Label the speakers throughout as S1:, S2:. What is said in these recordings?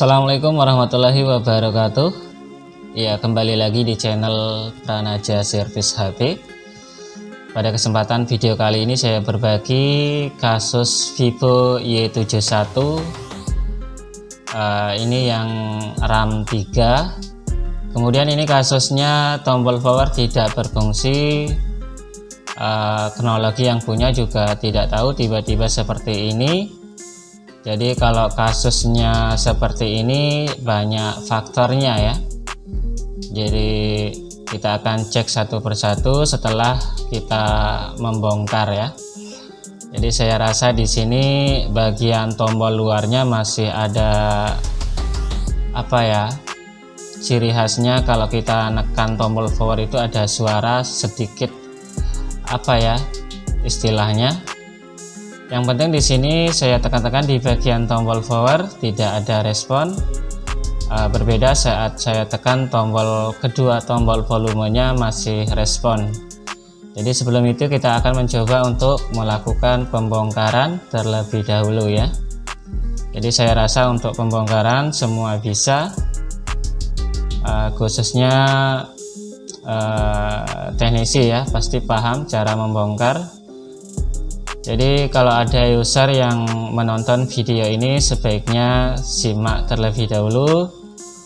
S1: Assalamualaikum warahmatullahi wabarakatuh. Ya, kembali lagi di channel Pranaja Servis HP. Pada kesempatan video kali ini saya berbagi kasus Vivo Y71. Ini yang RAM 3. Kemudian ini kasusnya tombol power tidak berfungsi. Kronologi yang punya juga tidak tahu, tiba-tiba seperti ini. Jadi kalau kasusnya seperti ini banyak faktornya ya. Jadi kita akan cek satu persatu setelah kita membongkar ya. Jadi saya rasa di sini bagian tombol luarnya masih ada ciri khasnya. Kalau kita nekan tombol power itu ada suara sedikit istilahnya. Yang penting di sini saya tekan-tekan di bagian tombol power tidak ada respon. Berbeda saat saya tekan tombol kedua, tombol volumenya masih respon. Jadi sebelum itu kita akan mencoba untuk melakukan pembongkaran terlebih dahulu ya. Jadi saya rasa untuk pembongkaran semua bisa, khususnya teknisi ya pasti paham cara membongkar. Jadi kalau ada user yang menonton video ini sebaiknya simak terlebih dahulu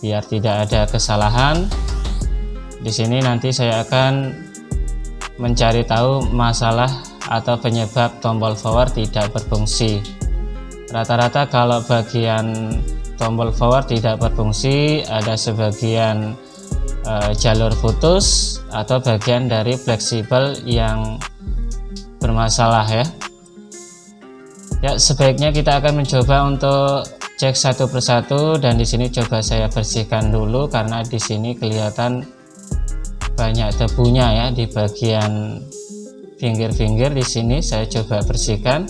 S1: biar tidak ada kesalahan. Di sini nanti saya akan mencari tahu masalah atau penyebab tombol power tidak berfungsi. Rata-rata kalau bagian tombol power tidak berfungsi ada sebagian jalur putus atau bagian dari fleksibel yang bermasalah ya. Ya, sebaiknya kita akan mencoba untuk cek satu persatu, dan di sini coba saya bersihkan dulu karena di sini kelihatan banyak debunya ya di bagian pinggir-pinggir. Di sini saya coba bersihkan,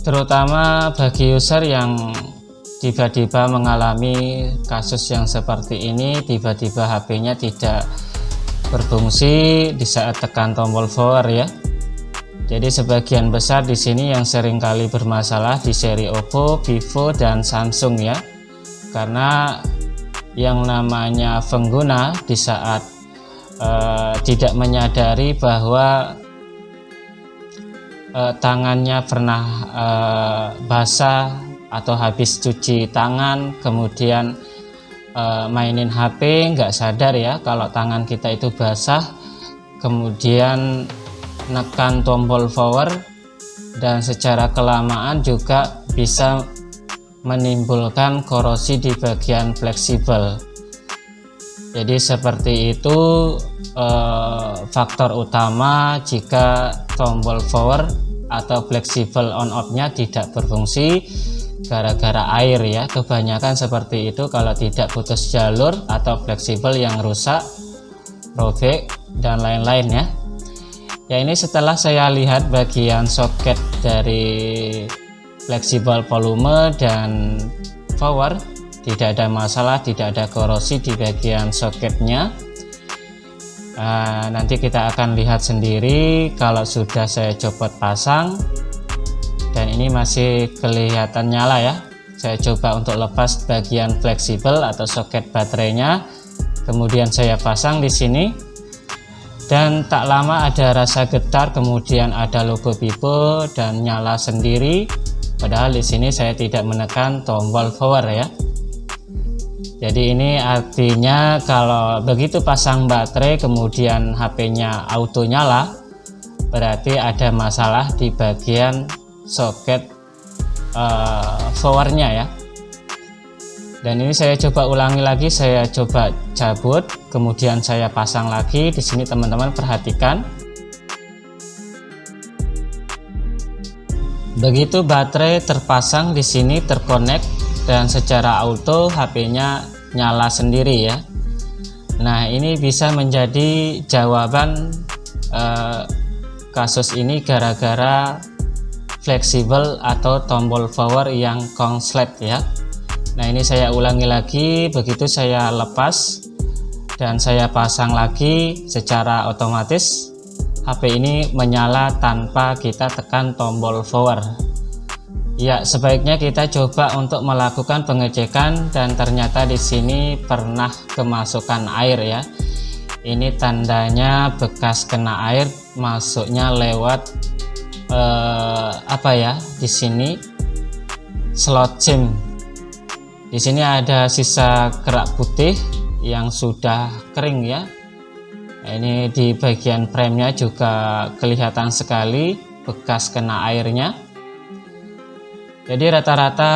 S1: terutama bagi user yang tiba-tiba mengalami kasus yang seperti ini, tiba-tiba HP-nya tidak berfungsi di saat tekan tombol power ya. Jadi sebagian besar di sini yang seringkali bermasalah di seri Oppo, Vivo, dan Samsung ya. Karena yang namanya pengguna di saat tidak menyadari bahwa tangannya pernah basah atau habis cuci tangan, kemudian mainin HP, nggak sadar ya kalau tangan kita itu basah, kemudian nekan tombol power, dan secara kelamaan juga bisa menimbulkan korosi di bagian fleksibel. Jadi seperti itu faktor utama jika tombol power atau fleksibel on off nya tidak berfungsi gara-gara air ya. Kebanyakan seperti itu kalau tidak putus jalur atau fleksibel yang rusak, robek, dan lain-lain ya. Ya, ini setelah saya lihat bagian soket dari fleksibel volume dan power tidak ada masalah, tidak ada korosi di bagian soketnya. Nanti kita akan lihat sendiri kalau sudah saya copot pasang, dan ini masih kelihatan nyala ya. Saya coba untuk lepas bagian fleksibel atau soket baterainya, kemudian saya pasang di sini. Dan tak lama ada rasa getar, kemudian ada logo Vivo dan nyala sendiri. Padahal di sini saya tidak menekan tombol power ya. Jadi ini artinya kalau begitu pasang baterai kemudian HP-nya auto nyala, berarti ada masalah di bagian soket powernya ya. Dan ini saya coba ulangi lagi, saya coba cabut, kemudian saya pasang lagi. Di sini teman-teman perhatikan. Begitu baterai terpasang di sini terkonek dan secara auto HP-nya nyala sendiri ya. Nah, ini bisa menjadi jawaban kasus ini gara-gara fleksibel atau tombol power yang konslet ya. Nah, ini saya ulangi lagi, begitu saya lepas dan saya pasang lagi, secara otomatis HP ini menyala tanpa kita tekan tombol power. Ya, sebaiknya kita coba untuk melakukan pengecekan, dan ternyata di sini pernah kemasukan air ya. Ini tandanya bekas kena air, masuknya lewat apa ya? Di sini slot SIM. Di sini ada sisa kerak putih yang sudah kering ya. Nah, ini di bagian premnya juga kelihatan sekali bekas kena airnya. Jadi rata-rata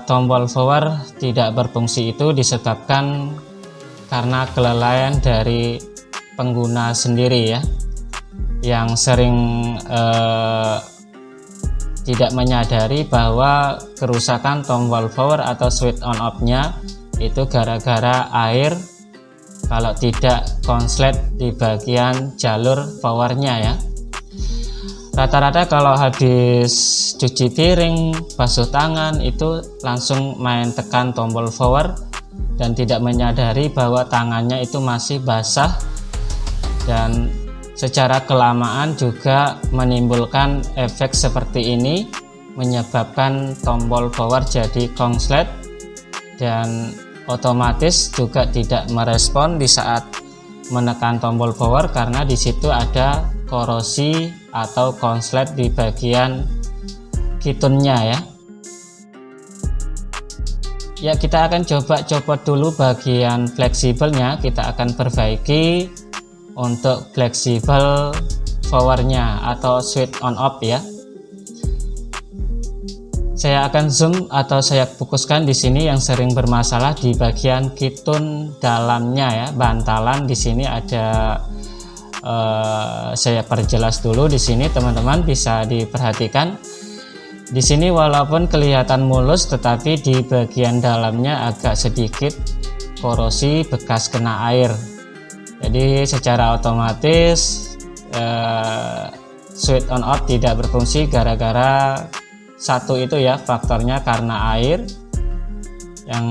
S1: tombol power tidak berfungsi itu disebabkan karena kelalaian dari pengguna sendiri ya, yang sering tidak menyadari bahwa kerusakan tombol power atau switch on off nya itu gara-gara air, kalau tidak konslet di bagian jalur powernya ya. Rata-rata kalau habis cuci piring, basuh tangan, itu langsung main tekan tombol power dan tidak menyadari bahwa tangannya itu masih basah, dan secara kelamaan juga menimbulkan efek seperti ini, menyebabkan tombol power jadi konslet dan otomatis juga tidak merespon di saat menekan tombol power karena di situ ada korosi atau konslet di bagian kitunnya ya. Ya, kita akan coba copot dulu bagian fleksibelnya, kita akan perbaiki untuk fleksibel powernya atau switch on off ya. Saya akan zoom atau saya fokuskan di sini yang sering bermasalah di bagian kitun dalamnya ya, bantalan. Di sini ada saya perjelas dulu di sini, teman-teman bisa diperhatikan. Di sini walaupun kelihatan mulus, tetapi di bagian dalamnya agak sedikit korosi bekas kena air. Jadi secara otomatis switch on off tidak berfungsi gara-gara satu itu ya, faktornya karena air yang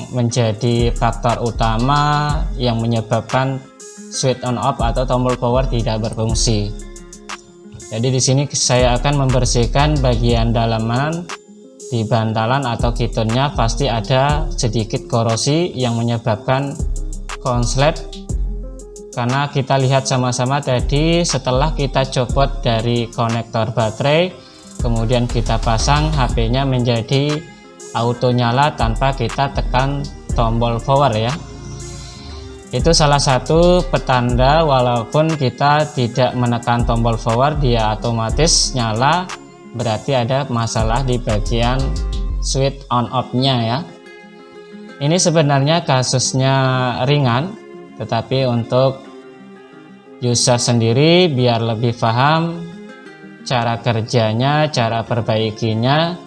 S1: menjadi faktor utama yang menyebabkan switch on off atau tombol power tidak berfungsi. Jadi di sini saya akan membersihkan bagian dalaman di bantalan atau kitunnya, pasti ada sedikit korosi yang menyebabkan konslet. Karena kita lihat sama-sama tadi, setelah kita copot dari konektor baterai, kemudian kita pasang, HP-nya menjadi auto nyala tanpa kita tekan tombol power ya. Itu salah satu petanda walaupun kita tidak menekan tombol power dia otomatis nyala, berarti ada masalah di bagian switch on off nya ya. Ini sebenarnya kasusnya ringan, tetapi untuk user sendiri biar lebih paham cara kerjanya, cara perbaikinya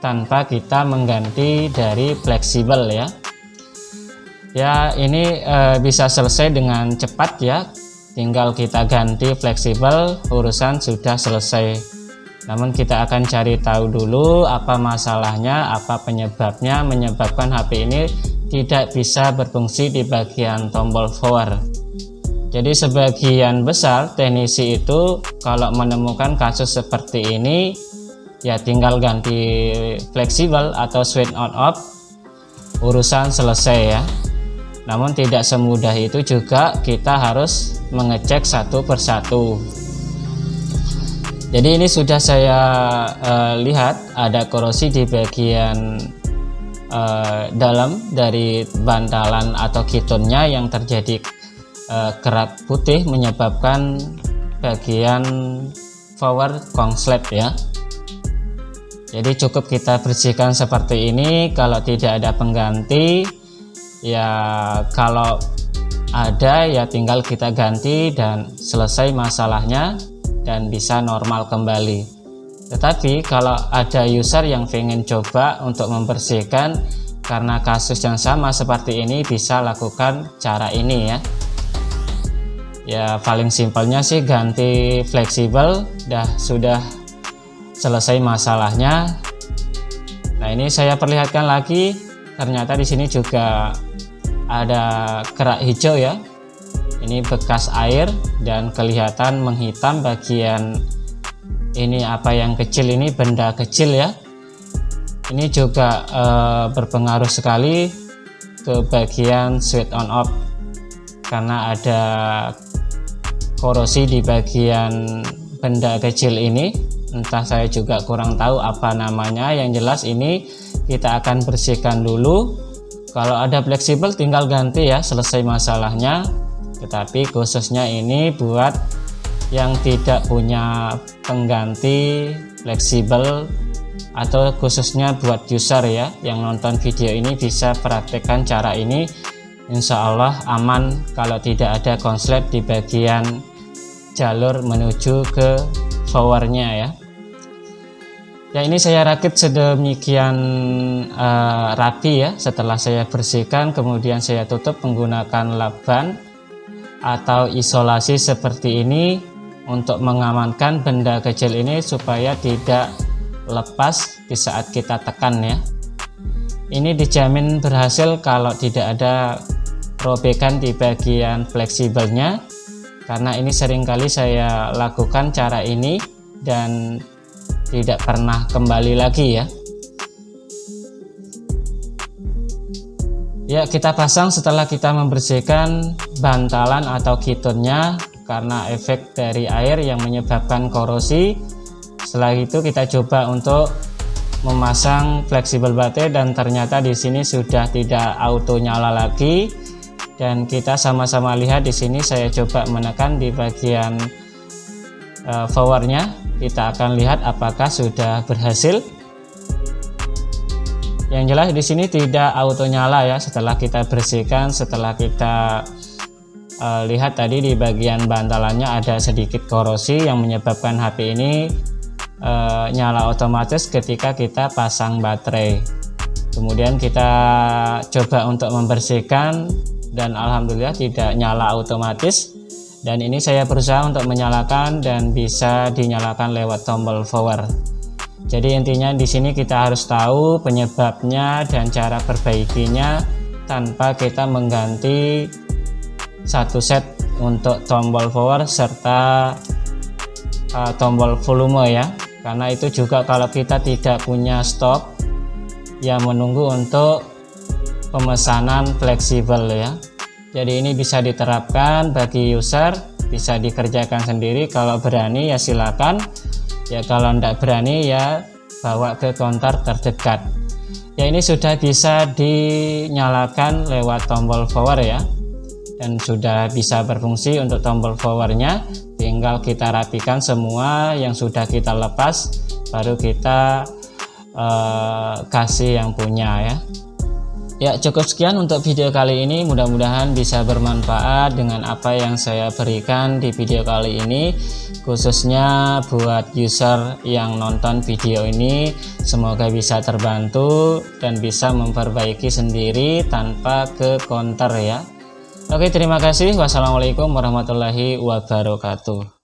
S1: tanpa kita mengganti dari fleksibel ya. Ya, ini bisa selesai dengan cepat ya, tinggal kita ganti fleksibel, urusan sudah selesai. Namun kita akan cari tahu dulu apa masalahnya, apa penyebabnya menyebabkan HP ini tidak bisa berfungsi di bagian tombol power. Jadi sebagian besar teknisi itu kalau menemukan kasus seperti ini ya tinggal ganti fleksibel atau switch on off, urusan selesai ya. Namun tidak semudah itu juga, kita harus mengecek satu persatu. Jadi ini sudah saya lihat ada korosi di bagian dalam dari bantalan atau kitunnya yang terjadi kerak putih menyebabkan bagian power konslet ya. Jadi cukup kita bersihkan seperti ini. Kalau tidak ada pengganti ya, kalau ada ya tinggal kita ganti dan selesai masalahnya dan bisa normal kembali. Tetapi kalau ada user yang pengen coba untuk membersihkan karena kasus yang sama seperti ini, bisa lakukan cara ini ya. Ya paling simpelnya sih ganti fleksibel, sudah selesai masalahnya. Nah ini saya perlihatkan lagi, ternyata di sini juga ada kerak hijau ya. Ini bekas air dan kelihatan menghitam bagian ini apa yang kecil ini, benda kecil ya, ini juga berpengaruh sekali ke bagian switch on off, karena ada korosi di bagian benda kecil ini. Entah, saya juga kurang tahu apa namanya. Yang jelas ini kita akan bersihkan dulu. Kalau ada fleksibel tinggal ganti ya, selesai masalahnya. Tetapi khususnya ini buat yang tidak punya pengganti fleksibel, atau khususnya buat user ya yang nonton video ini, bisa praktekkan cara ini. Insya Allah aman kalau tidak ada konslet di bagian jalur menuju ke powernya ya. Ya, ini saya rakit sedemikian rapi ya. Setelah saya bersihkan, kemudian saya tutup menggunakan lakban atau isolasi seperti ini untuk mengamankan benda kecil ini supaya tidak lepas di saat kita tekan ya. Ini dijamin berhasil kalau tidak ada robekan di bagian fleksibelnya, karena ini seringkali saya lakukan cara ini dan tidak pernah kembali lagi ya. Ya, kita pasang setelah kita membersihkan bantalan atau kitunnya karena efek dari air yang menyebabkan korosi. Setelah itu kita coba untuk memasang fleksibel baterai, dan ternyata di sini sudah tidak auto nyala lagi. Dan kita sama-sama lihat di sini, saya coba menekan di bagian powernya. Kita akan lihat apakah sudah berhasil. Yang jelas di sini tidak auto nyala ya. Setelah kita bersihkan, setelah kita lihat tadi di bagian bantalannya ada sedikit korosi yang menyebabkan HP ini nyala otomatis ketika kita pasang baterai. Kemudian kita coba untuk membersihkan dan alhamdulillah tidak nyala otomatis. Dan ini saya berusaha untuk menyalakan dan bisa dinyalakan lewat tombol power. Jadi intinya di sini kita harus tahu penyebabnya dan cara perbaikinya tanpa kita mengganti satu set untuk tombol power serta tombol volume ya. Karena itu juga kalau kita tidak punya stok yang menunggu untuk pemesanan fleksibel ya. Jadi ini bisa diterapkan bagi user, bisa dikerjakan sendiri. Kalau berani ya silakan. Ya kalau tidak berani ya bawa ke counter terdekat. Ya, ini sudah bisa dinyalakan lewat tombol power ya. Dan sudah bisa berfungsi untuk tombol powernya. Tinggal kita rapikan semua yang sudah kita lepas, baru kita kasih yang punya ya. Ya, cukup sekian untuk video kali ini. Mudah-mudahan bisa bermanfaat dengan apa yang saya berikan di video kali ini, khususnya buat user yang nonton video ini. Semoga bisa terbantu dan bisa memperbaiki sendiri tanpa ke counter ya. Oke, terima kasih. Wassalamualaikum warahmatullahi wabarakatuh.